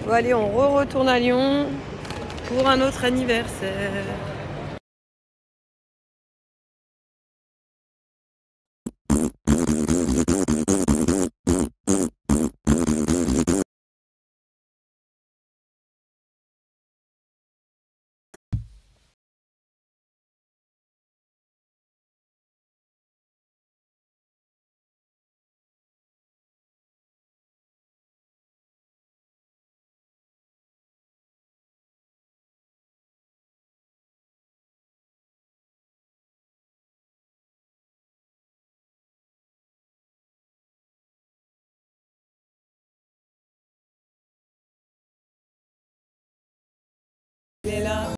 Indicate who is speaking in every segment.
Speaker 1: Bon allez, on retourne à Lyon pour un autre anniversaire. Elle est là.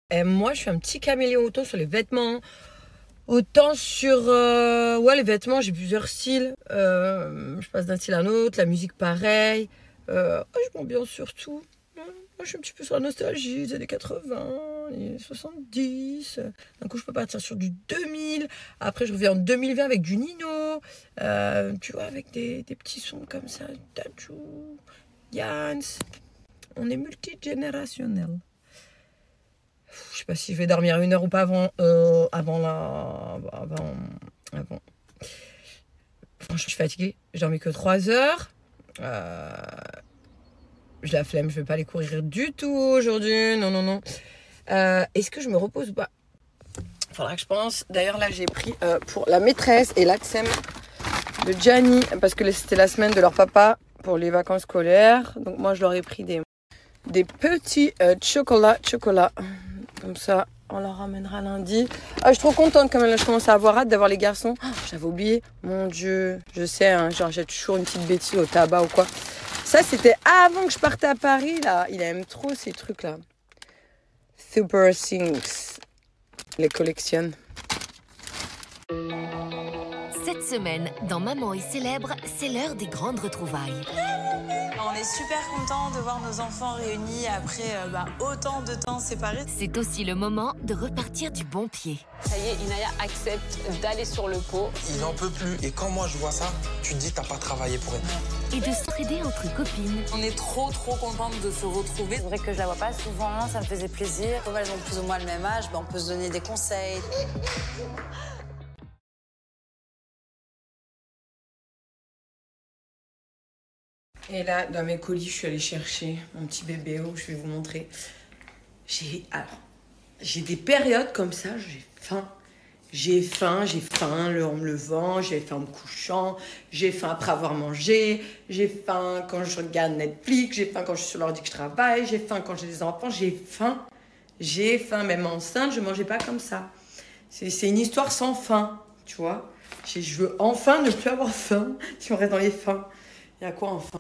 Speaker 1: Et moi, je suis un petit caméléon autant sur les vêtements, autant sur ouais, les vêtements, j'ai plusieurs styles. Je passe d'un style à un autre, la musique pareil. Je m'ambiance sur tout. Moi, je suis un petit peu sur la nostalgie des années 80, les 70. D'un coup, je peux partir sur du 2000. Après, je reviens en 2020 avec du Nino. Tu vois, avec des petits sons comme ça. Dadju, Yans. On est multigénérationnel. Je sais pas si je vais dormir 1 heure ou pas avant avant. Franchement, je suis fatiguée. J'ai dormi que 3 heures. J'ai la flemme, je vais pas aller courir du tout aujourd'hui. Non. Est-ce que je me repose ou pas? Faudra que je pense. D'ailleurs, là, j'ai pris pour la maîtresse et l'Axem de Gianni, parce que c'était la semaine de leur papa pour les vacances scolaires. Donc, moi, je leur ai pris des petits chocolats. Comme ça, on leur ramènera lundi. Je suis trop contente quand même. Là, je commence à avoir hâte d'avoir les garçons. J'avais oublié. Mon Dieu. Je sais, hein, genre, j'ai toujours une petite bêtise au tabac ou quoi. Ça, c'était avant que je parte à Paris, là. Il aime trop ces trucs-là. Super Things. Les collectionne.
Speaker 2: Cette semaine, dans Maman est célèbre, c'est l'heure des grandes retrouvailles.
Speaker 3: On est super contents de voir nos enfants réunis après autant de temps séparés.
Speaker 2: C'est aussi le moment de repartir du bon pied.
Speaker 4: Ça y est, Inaya accepte d'aller sur le pot.
Speaker 5: Il n'en peut plus. Et quand moi je vois ça, tu te dis t'as pas travaillé pour rien.
Speaker 2: Et de s'entraider entre copines.
Speaker 3: On est trop contentes de se retrouver.
Speaker 6: C'est vrai que je la vois pas souvent, ça me faisait plaisir. Comme elles ont plus ou moins le même âge, on peut se donner des conseils.
Speaker 1: Et là, dans mes colis, je suis allée chercher mon petit bébé où je vais vous montrer. J'ai des périodes comme ça, j'ai faim. J'ai faim en me levant, j'ai faim en me couchant, j'ai faim après avoir mangé, j'ai faim quand je regarde Netflix, j'ai faim quand je suis sur l'ordi que je travaille, j'ai faim quand j'ai des enfants, j'ai faim, même enceinte, je mangeais pas comme ça. C'est une histoire sans fin, tu vois. Je veux enfin ne plus avoir faim si on reste dans les fins. Il y a quoi enfin?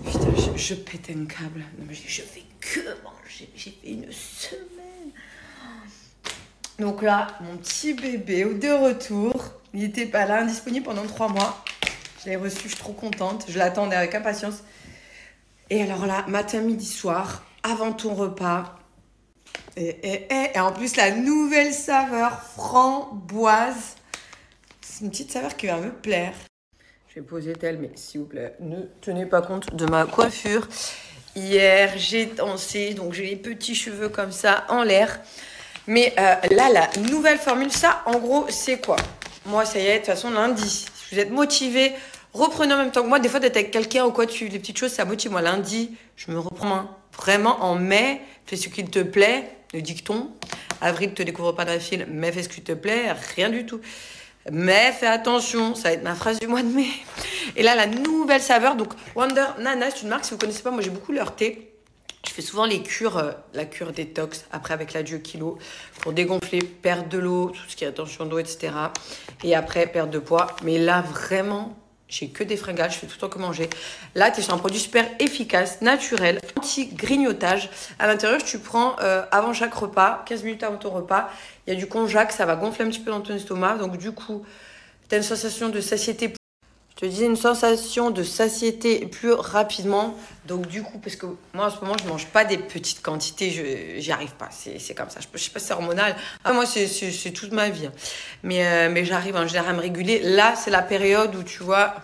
Speaker 1: Putain, je pète un câble. Non, mais je fais que manger. J'ai fait une semaine. Donc là, mon petit bébé de retour. Il n'était pas là, indisponible pendant 3 mois. Je l'ai reçu, je suis trop contente. Je l'attendais avec impatience. Et alors là, matin, midi, soir, avant ton repas. Et en plus, la nouvelle saveur framboise. C'est une petite saveur qui va me plaire. Je vais poser tel, mais s'il vous plaît, ne tenez pas compte de ma coiffure. Hier, j'ai dansé, donc j'ai les petits cheveux comme ça en l'air. Mais là, la nouvelle formule, ça, en gros, c'est quoi? Moi, ça y est, de toute façon, lundi, si vous êtes motivés, reprenez en même temps que moi. Des fois, d'être avec quelqu'un ou quoi, les petites choses, ça motive. Moi, lundi, je me reprends vraiment en mai. Fais ce qu'il te plaît, le dicton. Avril, te découvre pas d'un film, mais fais ce qui te plaît, rien du tout. Mais fais attention, ça va être ma phrase du mois de mai. Et là, la nouvelle saveur, donc Wonder Nana, c'est une marque, si vous ne connaissez pas, moi j'ai beaucoup leur thé. Je fais souvent les cures, la cure détox, après avec l'adieu kilo, pour dégonfler, perdre de l'eau, tout ce qui est attention d'eau, etc. Et après, perdre de poids. Mais là, vraiment, j'ai que des fringales, je fais tout le temps que manger. Là, tu es sur un produit super efficace, naturel, anti-grignotage. À l'intérieur, tu prends avant chaque repas, 15 minutes avant ton repas. Il y a du konjac, ça va gonfler un petit peu dans ton estomac. Donc du coup, tu as une sensation de satiété. Je te disais, une sensation de satiété plus rapidement. Donc du coup, parce que moi en ce moment, je ne mange pas des petites quantités, j'y arrive pas. C'est comme ça. Je sais pas si c'est hormonal. Ah, moi, c'est toute ma vie. Mais j'arrive en général à me réguler. Là, c'est la période où tu vois,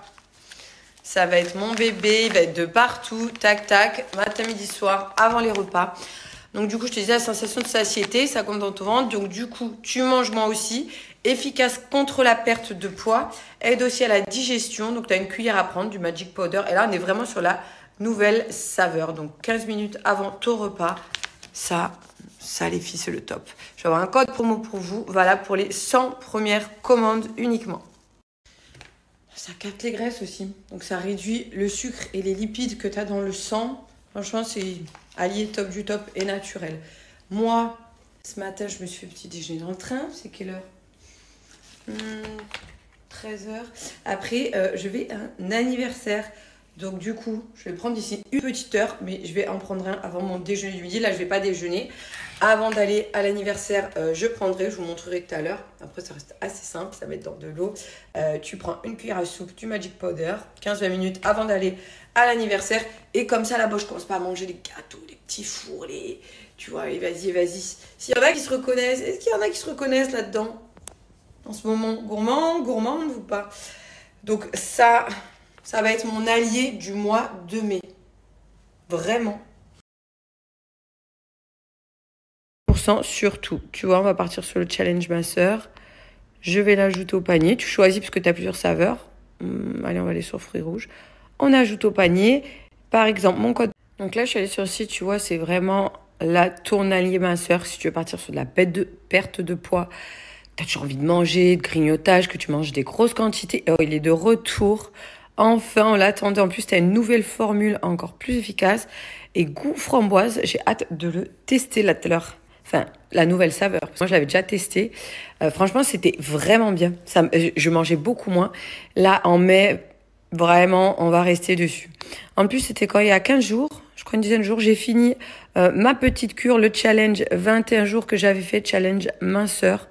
Speaker 1: ça va être mon bébé, il va être de partout, tac, tac, matin, midi, soir, avant les repas. Donc du coup, je te disais, la sensation de satiété, ça compte dans ton ventre. Donc du coup, tu manges moins aussi. Efficace contre la perte de poids. Aide aussi à la digestion. Donc tu as une cuillère à prendre, du Magic Powder. Et là, on est vraiment sur la nouvelle saveur. Donc 15 minutes avant ton repas. Ça les filles, c'est le top. Je vais avoir un code promo pour vous. Voilà, pour les 100 premières commandes uniquement. Ça capte les graisses aussi. Donc ça réduit le sucre et les lipides que tu as dans le sang. Franchement, c'est allié top du top et naturel. Moi, ce matin, je me suis fait petit déjeuner dans le train. C'est quelle heure 13h. Après, je vais à un anniversaire. Donc du coup, je vais prendre d'ici une petite heure. Mais je vais en prendre un avant mon déjeuner du midi. Là, je ne vais pas déjeuner. Avant d'aller à l'anniversaire, je prendrai. Je vous montrerai tout à l'heure. Après, ça reste assez simple. Ça va être dans de l'eau. Tu prends une cuillère à soupe du Magic Powder. 15-20 minutes avant d'aller à l'anniversaire. Et comme ça, là-bas, je commence pas à manger les gâteaux, les petits fours, les... Tu vois, et vas-y, vas-y. S'il y en a qui se reconnaissent, est-ce qu'il y en a qui se reconnaissent là-dedans en ce moment? Gourmande ou pas? Donc ça va être mon allié du mois de mai. Vraiment. Surtout. Tu vois, on va partir sur le challenge masseur. Je vais l'ajouter au panier. Tu choisis parce que tu as plusieurs saveurs. Allez, on va aller sur fruits rouges. On ajoute au panier. Par exemple, mon code. Donc là, je suis allée sur le site. Tu vois, c'est vraiment ton allié minceur. Si tu veux partir sur de la perte de poids, tu as toujours envie de manger, de grignotage, que tu manges des grosses quantités. Oh, il est de retour. Enfin, on l'attendait. En plus, tu as une nouvelle formule encore plus efficace. Et goût framboise, j'ai hâte de le tester là tout à l'heure. Enfin, la nouvelle saveur. Parce que moi, je l'avais déjà testé. Franchement, c'était vraiment bien. Je mangeais beaucoup moins. Là, en mai, vraiment, on va rester dessus. En plus, c'était quand il y a 15 jours, je crois une dizaine de jours, j'ai fini ma petite cure, le challenge 21 jours que j'avais fait, challenge minceur.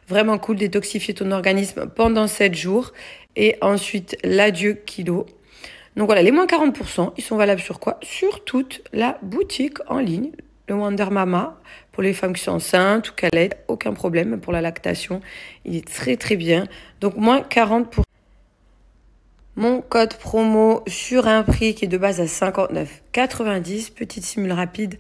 Speaker 1: Vraiment cool, détoxifier ton organisme pendant 7 jours. Et ensuite, l'adieu kilo. Donc voilà, les moins 40%, ils sont valables sur quoi? Sur toute la boutique en ligne. Le Wonder Mama, pour les femmes qui sont enceintes ou qu'elles aident, aucun problème pour la lactation. Il est très très bien. Donc moins 40%. Mon code promo sur un prix qui est de base à 59,90. Petite simule rapide,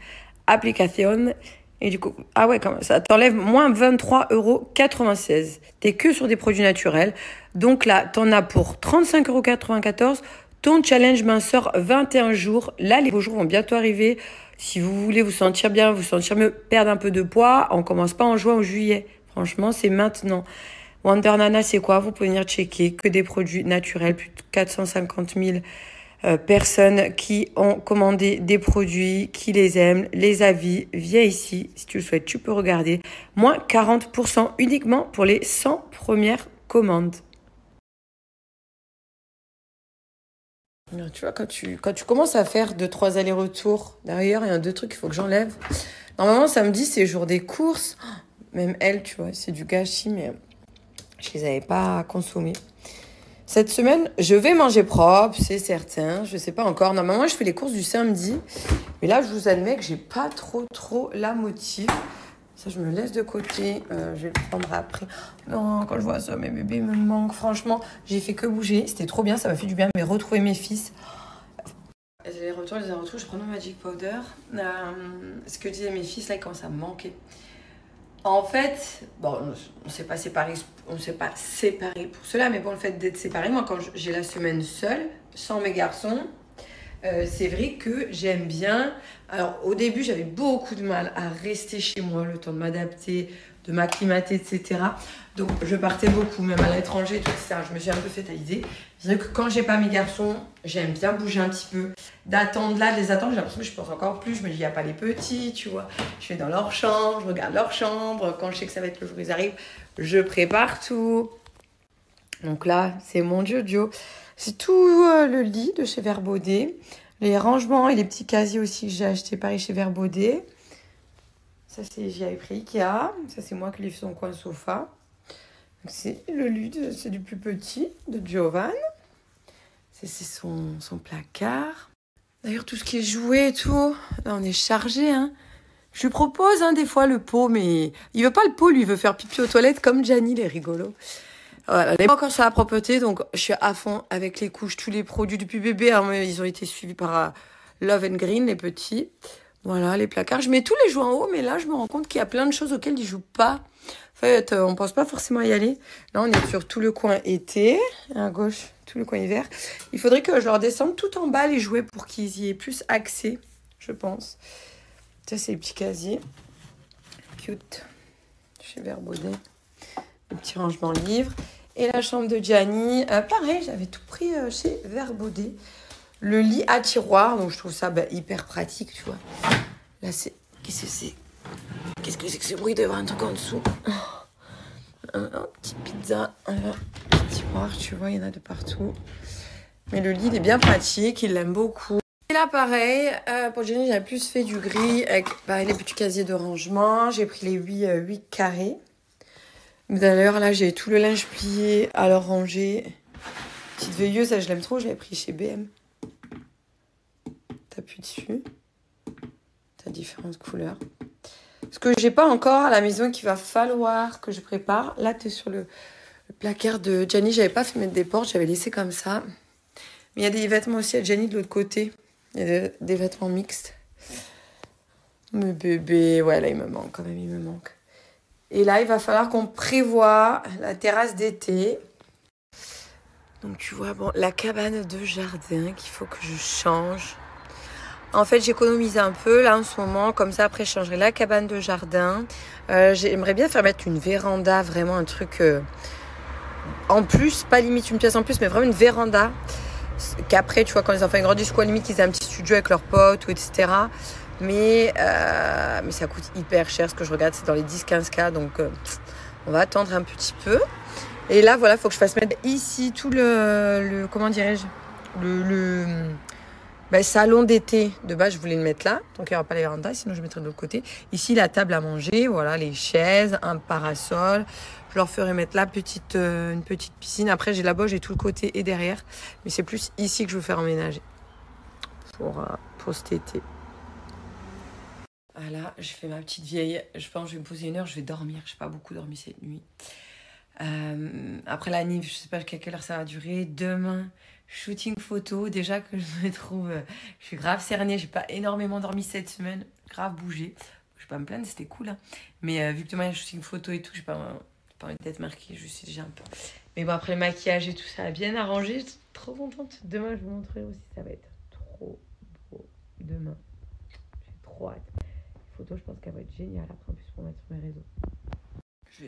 Speaker 1: application. Et du coup, ah ouais, quand même, ça t'enlève moins 23,96 €. T'es que sur des produits naturels. Donc là, t'en as pour 35,94 €. Ton challenge minceur 21 jours. Là, les beaux jours vont bientôt arriver. Si vous voulez vous sentir bien, vous sentir mieux, perdre un peu de poids, on commence pas en juin ou juillet. Franchement, c'est maintenant. Wonder Nana, c'est quoi? Vous pouvez venir checker que des produits naturels. Plus de 450 000 personnes qui ont commandé des produits, qui les aiment, les avis. Viens ici, si tu le souhaites, tu peux regarder. Moins 40% uniquement pour les 100 premières commandes. Tu vois, quand tu commences à faire 2-3 allers-retours, d'ailleurs, il y a 2 trucs qu'il faut que j'enlève. Normalement, samedi, c'est jour des courses. Même elle, tu vois, c'est du gâchis, mais je les avais pas consommés. Cette semaine, je vais manger propre, c'est certain. Je sais pas encore. Normalement, je fais les courses du samedi. Mais là, je vous admets que j'ai pas trop la motive. Ça, je me laisse de côté. Je vais le prendre après. Non, quand je vois ça, mes bébés me manquent. Franchement, j'ai fait que bouger. C'était trop bien. Ça m'a fait du bien. Mais retrouver mes fils. Les retours, je prends mon Magic Powder. Ce que disaient mes fils, là, ils commencent à me manquer. En fait, bon, on s'est pas séparés pour cela. Mais bon, le fait d'être séparés, moi, quand j'ai la semaine seule, sans mes garçons, c'est vrai que j'aime bien. Alors, au début, j'avais beaucoup de mal à rester chez moi, le temps de m'adapter, de m'acclimater, etc. Donc, je partais beaucoup, même à l'étranger, tout, etc. Je me suis un peu fait à l'idée. C'est vrai que quand j'ai pas mes garçons, j'aime bien bouger un petit peu. D'attendre là, de les attendre, j'ai l'impression que je pense encore plus. Je me dis, il n'y a pas les petits, tu vois. Je vais dans leur chambre, je regarde leur chambre. Quand je sais que ça va être le jour où ils arrivent, je prépare tout. Donc là, c'est mon jojo. C'est tout le lit de chez Verbaudet. Les rangements et les petits casiers aussi que j'ai acheté pareil chez Verbaudet. Ça, j'avais pris Ikea. Ça, c'est moi qui l'ai fait son coin sofa. C'est le lit, c'est du plus petit de Giovan. C'est son placard. D'ailleurs, tout ce qui est jouet et tout, là, on est chargé. Hein. Je lui propose des fois le pot, mais il veut pas le pot, lui, il veut faire pipi aux toilettes comme Gianni, les rigolos. Voilà, on n'est pas encore sur la propreté, donc je suis à fond avec les couches, tous les produits depuis bébé. Alors, ils ont été suivis par Love and Green, les petits. Voilà, les placards. Je mets tous les jouets en haut, mais là, je me rends compte qu'il y a plein de choses auxquelles ils jouent pas. En fait, on pense pas forcément y aller. Là, on est sur tout le coin été, à gauche, tout le coin hiver. Il faudrait que je leur descende tout en bas les jouets pour qu'ils y aient plus accès, je pense. Ça, c'est les petits casiers. Cute. Chez Verbaudet. Le petit rangement livre. Et la chambre de Gianni. Pareil, j'avais tout pris chez Verbaudet. Le lit à tiroir. Donc, je trouve ça hyper pratique, tu vois. Là, c'est... Qu'est-ce que c'est? Qu'est-ce que c'est que ce bruit d'avoir un truc en dessous? Un petit pizza. Un petit tiroir, tu vois, il y en a de partout. Mais le lit, il est bien pratique. Il l'aime beaucoup. Et là, pareil, pour Gianni, j'avais plus fait du gris avec pareil, les petits casiers de rangement. J'ai pris les 8 carrés. D'ailleurs, là, j'ai tout le linge plié à leur ranger. Petite veilleuse, ça, je l'aime trop. Je l'ai pris chez BM. T'appuies dessus. T'as différentes couleurs. Ce que j'ai pas encore à la maison qu'il va falloir que je prépare. Là, t'es sur le placard de Gianni. J'avais pas fait mettre des portes. J'avais laissé comme ça. Mais il y a des vêtements aussi à Gianni de l'autre côté. Il y a des vêtements mixtes. Mais bébé, ouais, là, il me manque quand même. Il me manque. Et là, il va falloir qu'on prévoie la terrasse d'été. Donc, tu vois, bon, la cabane de jardin qu'il faut que je change. En fait, j'économise un peu, là, en ce moment. Comme ça, après, je changerai la cabane de jardin. J'aimerais bien faire mettre une véranda, vraiment un truc... en plus, pas limite une pièce en plus, mais vraiment une véranda. Qu'après, tu vois, quand les enfants grandissent, quoi, limite, qu'ils aient un petit studio avec leurs potes, ou etc. Mais ça coûte hyper cher. Ce que je regarde, c'est dans les 10-15K. Donc, on va attendre un petit peu. Et là, voilà, il faut que je fasse mettre ici tout le comment dirais-je, le salon d'été. De base, je voulais le mettre là. Donc, il n'y aura pas les vérandas. Sinon, je mettrai de l'autre côté. Ici, la table à manger. Voilà, les chaises, un parasol. Je leur ferai mettre là une petite piscine. Après, j'ai là-bas, j'ai tout le côté et derrière. Mais c'est plus ici que je veux faire emménager pour cet été. Voilà, je fais ma petite vieille. Je pense que je vais me poser 1 heure, je vais dormir. Je n'ai pas beaucoup dormi cette nuit. Après la nuit, je ne sais pas jusqu'à quelle heure ça va durer. Demain, shooting photo. Déjà que je me trouve... je suis grave cernée. Je n'ai pas énormément dormi cette semaine. Grave bougé. Je ne vais pas me plaindre, c'était cool. Hein. Mais vu que demain, il y a shooting photo et tout, je n'ai pas envie d'être marquée. Je suis déjà un peu... Mais bon, après le maquillage et tout, ça a bien arrangé. Je suis trop contente. Demain, je vous montrerai aussi. Ça va être trop beau. Demain. J'ai trop hâte. Photo, je pense qu'elle va être géniale après en plus pour mettre sur mes réseaux. Je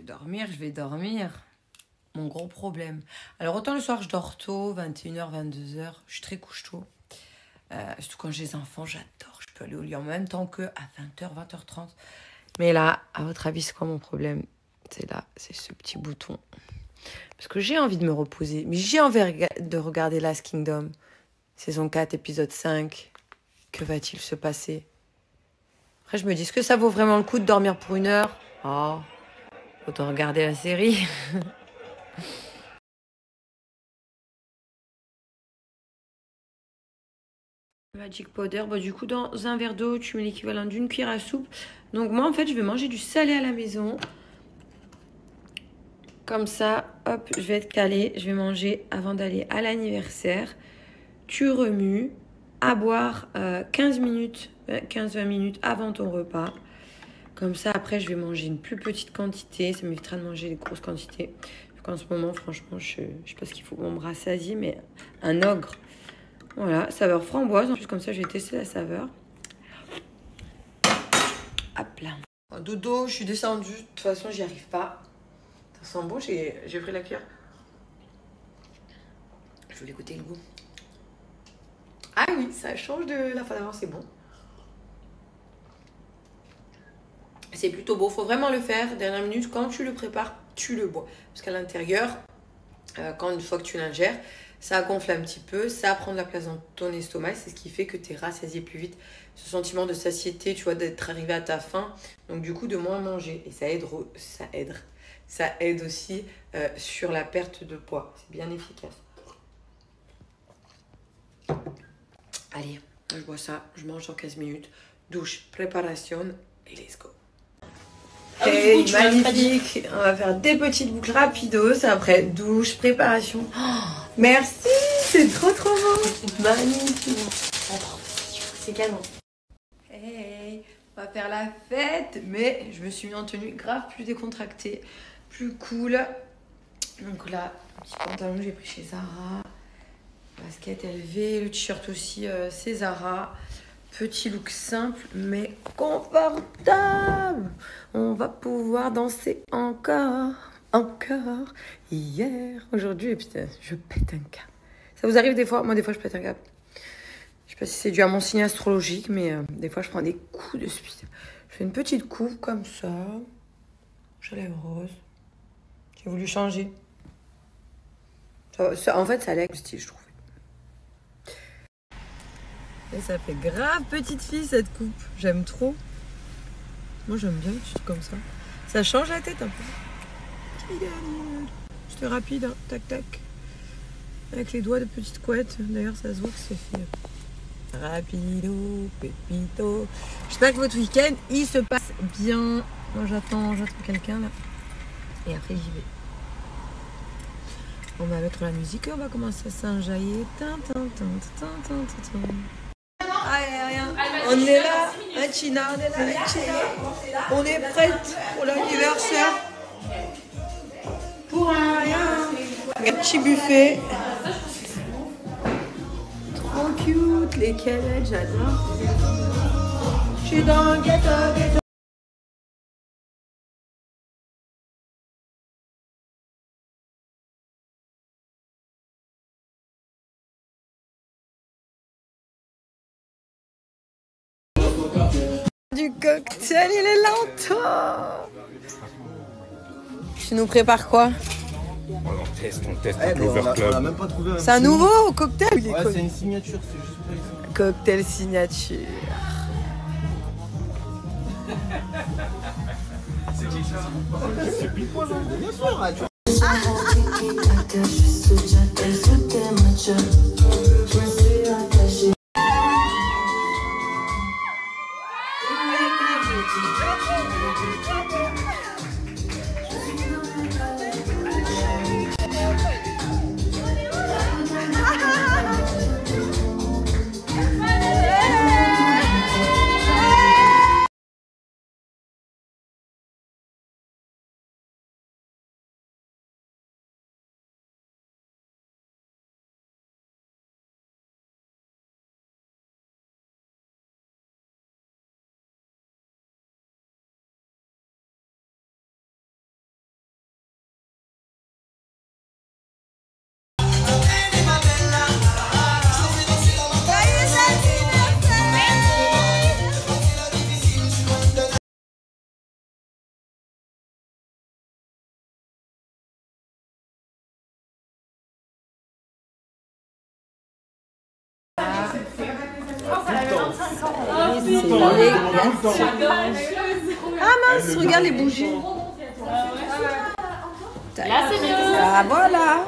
Speaker 1: vais dormir. Mon gros problème. Alors autant le soir je dors tôt, 21h, 22h, je suis très couche tôt. Surtout quand j'ai les enfants, j'adore. Je peux aller au lit en même temps qu'à 20h, 20h30. Mais là, à votre avis, c'est quoi mon problème? C'est là, c'est ce petit bouton. Parce que j'ai envie de me reposer. Mais j'ai envie de regarder Last Kingdom. Saison 4, épisode 5. Que va-t-il se passer? Après, je me dis, est-ce que ça vaut vraiment le coup de dormir pour 1 heure? Oh, autant regarder la série. Magic Powder, du coup, dans un verre d'eau, tu mets l'équivalent d'une cuillère à soupe. Donc, moi, en fait, je vais manger du salé à la maison. Comme ça, hop, je vais être calée. Je vais manger avant d'aller à l'anniversaire. Tu remues. À boire 15-20 minutes avant ton repas. Comme ça, après, je vais manger une plus petite quantité. Ça m'évitera de manger des grosses quantités. En ce moment, franchement, je sais pas ce qu'il faut qu'on me rassasie, mais un ogre. Voilà, saveur framboise. En plus, comme ça, j'ai testé la saveur. Hop là. Dodo, je suis descendue. De toute façon, j'y arrive pas. Ça sent bon, j'ai pris la cuillère. Je voulais goûter le goût. Ah oui, ça change de la fois d'avant, c'est bon. C'est plutôt beau. Faut vraiment le faire. Dernière minute, quand tu le prépares, tu le bois. Parce qu'à l'intérieur, une fois que tu l'ingères, ça gonfle un petit peu, ça prend de la place dans ton estomac. C'est ce qui fait que tu es rassasié plus vite. Ce sentiment de satiété, tu vois, d'être arrivé à ta faim. Donc du coup, de moins manger. Et ça aide aussi sur la perte de poids. C'est bien efficace. Allez, je bois ça, je mange dans 15 minutes. Douche, préparation et let's go. Hey, magnifique. On va faire des petites boucles rapidos. Après, douche, préparation. Oh, merci, c'est trop beau. Magnifique. C'est canon. Hey, on va faire la fête. Mais je me suis mis en tenue grave plus décontractée, plus cool. Donc là, petit pantalon que j'ai pris chez Zara. Basket LV, le t-shirt aussi, c'est Zara. Petit look simple mais confortable. On va pouvoir danser encore. Hier, aujourd'hui, et putain, je pète un câble. Ça vous arrive des fois? Moi, des fois, je pète un câble. Je sais pas si c'est dû à mon signe astrologique, mais des fois, je prends des coups de suite. Je fais une petite couve comme ça. Je lève rose. J'ai voulu changer. En fait, ça allait avec le style, je trouve. Et ça fait grave petite fille cette coupe. J'aime trop. Moi j'aime bien les trucs comme ça. Ça change la tête un peu. C'était rapide, hein. Tac tac. Avec les doigts de petite couette. D'ailleurs ça se voit que c'est fait. Rapido, pépito. J'espère que votre week-end il se passe bien. Moi j'attends quelqu'un là. Et après j'y vais. On va mettre la musique et on va commencer à s'enjailler. On est là, un China, on est là, un China. On est prête pour l'anniversaire. Pour rien. Un petit buffet. Trop cute, les quélettes, j'adore. Je suis dans le gâteau. Du cocktail, il est lento. Tu nous prépares quoi?
Speaker 7: On teste un Clover Club.
Speaker 1: C'est un nouveau cocktail?
Speaker 5: Ouais, c'est une signature, c'est juste pour ça.
Speaker 1: Cocktail signature.
Speaker 5: C'est qui ça? C'est Pipo, non? Bien sûr, tu vois.
Speaker 1: Ah mince, regarde les bougies.
Speaker 4: Là, c'est mieux.
Speaker 1: Ah voilà.